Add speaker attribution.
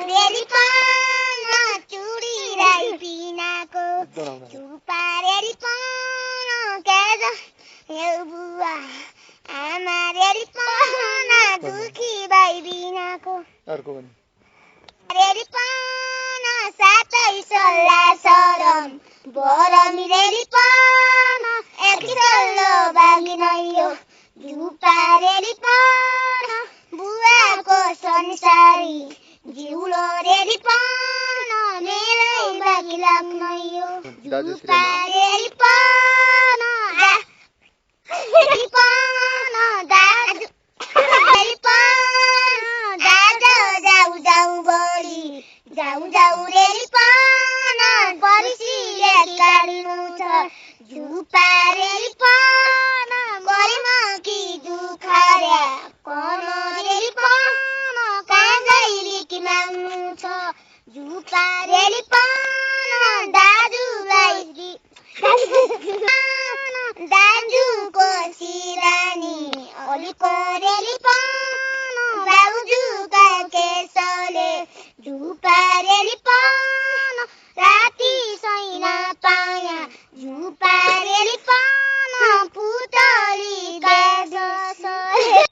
Speaker 1: रेली पान चुडी राई पिनाको चुपा रेली पान केज बुवा आमा रेली पान दुखी बाई बिनाको रेली पान सातै सल्ला सरम बरमी रेली पान एक सल्लो बागी नैयो झुपा रेली पान बुवाको संसारी जिउलो रेली पान मेरै बागी लाग्नैयो झुपा रेली पान रेली पान दाजु रेली पान दाजु जाऊ जाऊ बढी जाऊ जाऊ रेली पान परिसीले काट्नु छ झुपा रेली पान गरिमा कि दुखार्या कोन रेली पान काँगैली कि माग्नु छ झुपा रेली पान दाजुलाई दाजुको सिरानी अलिको रेली पान बाउजूका केशले झुपा रेली पान